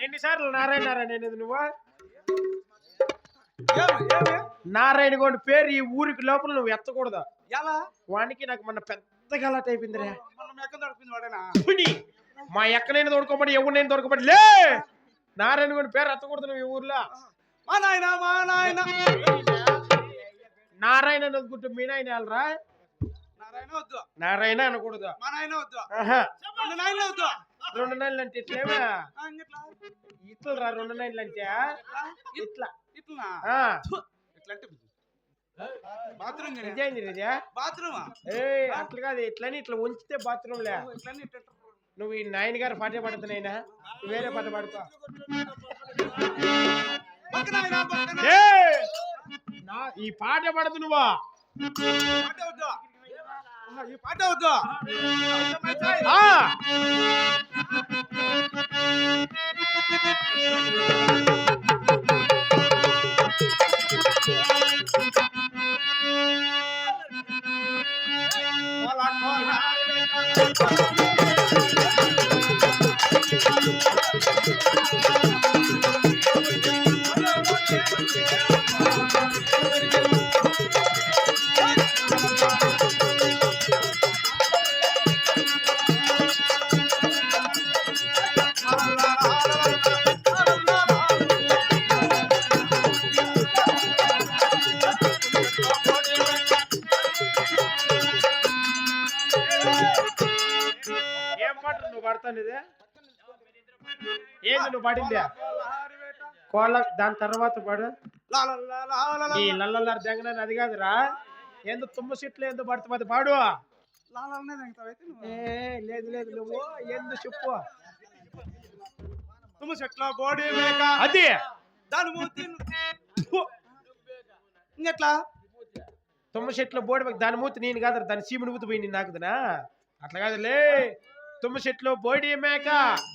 ఎన్నిసార్లు నారాయణ నారాయణ అనేది నువ్వు? నారాయణ గౌడ్ పేరు ఈ ఊరికి లోపల నువ్వు ఎత్తకూడదు. ఎలా వానికి నాకు మొన్న పెద్ద గలాట అయిపోయిందిరా. వాడేనా మా ఎక్కనైనా దొరకబడి ఎవరినైనా దొరకబడి లే నారాయణ గౌడ్ పేరు ఎత్తకూడదు నువ్వు ఈ ఊర్లో. మా నాయన నారాయణ అనుకుంటూ మీ నాయన వెళ్ళరా? నారాయణ వద్దు, నారాయణ అనకూడదు. మా నాయన వద్దు, ఆహా, 2 నాయన వద్దు. 2 నెలలు అంటే ఇట్లేమా? ఇట్లా రా 2 నెలలు అంటే ఇట్లా ఇట్లా అంటే బాత్రూమ్ బాత్రూమా? అట్లా కాదు, ఇట్లని ఇట్లా ఉంచితే బాత్రూమ్ లే. నువ్వు ఈ నాయన గారు పాట పడుతున్నాయినా వేరే పాట పాడుకో. ఈ పాట పడదు నువ్వు. ఈ పాట వద్దు. ఏంది నువ్వు పడిందే కోళ్ళ? దాని తర్వాత పడు ఈ లల్లల్లారు దెంగనని అది కాదురా. ఏందో తుమ్మ చెట్లు ఏందో పడుతుంది అది పాడు. లేదు లేదు నువ్వు ఏందో చెప్పు. తుమ్మ చెట్ల బోడి మేక అది దాని మూతి ఇంకెట్లా? తుమ్మ చెట్ల బోడి మేక దాని మూతి నేను కాదు, దాని సీముడి మూతి పోయి నేను నాకుదనా? అట్లా కాదులే. తుమ్మ చెట్లు బోడి మేక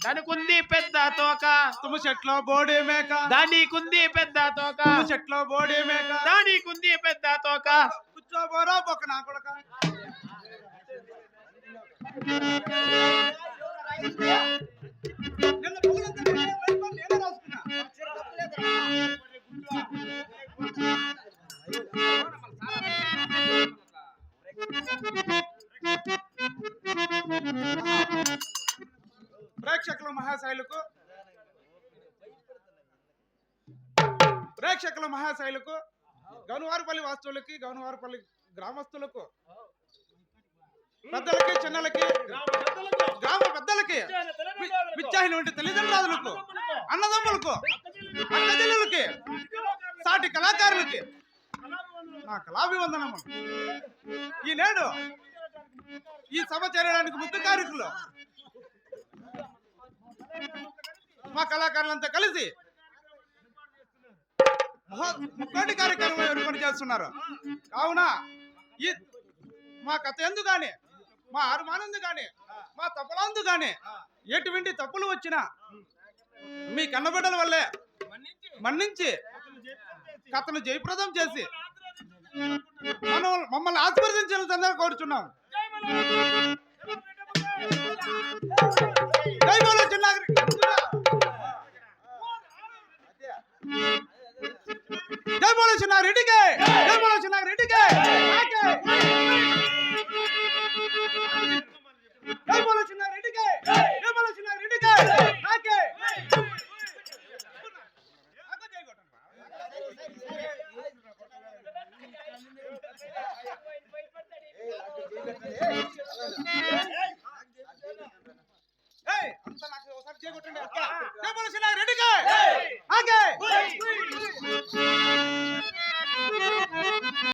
దానికుంది పెద్ద తోక. తుమ్మ చెట్లు బోడి మేక దానికుంది పెద్ద తోక. తుమ్మ చెట్లు బోడి మేక దానికుంది పెద్ద తోక. కూర్చోబోరా పక్క నా కొడక. ప్రేక్షకుల మహాశైలకు గౌనవారిపల్లి వాస్తువులకి గౌనవారిపల్లి గ్రామస్తులకు పెద్దలకి చిన్నలకి గ్రామ పెద్దలకి విచ్చాయినటువంటి తల్లిదండ్రులకు అన్నదమ్ములకు అక్కజల్లులకి సాటి కళాకారులకి నా కళాభివందనము. ఈనేడు ఈ సభ చేరడానికి ముఖ్య కార్యకులు మా కళాకారులంతా కలిసి ముఖ్య కార్యక్రమం ఏర్పాటు చేస్తున్నారు. కావున ఈ మా కథ ఎందు గాని మా అరుమానందు గాని మా తప్పులందు గాని ఎటువంటి తప్పులు వచ్చినా మీ కన్నబిడ్డల వల్లే మన్నించి కథను జయప్రదం చేసి మమ్మల్ని ఆశీర్వదించాలని కోరుచున్నాం. జై బోలో చిన్నారి. జై బోలో చిన్నారెడ్డికి. జై బోలో చిన్నారెడ్డికి. జై బోలో చిన్నారెడ్డికి. జై బోలో చిన్నారెడ్డికి. నాకే అంతా నాకు ఒకసారి చేయగొట్టండి. జై బోలో చిన్నారెడ్డికి.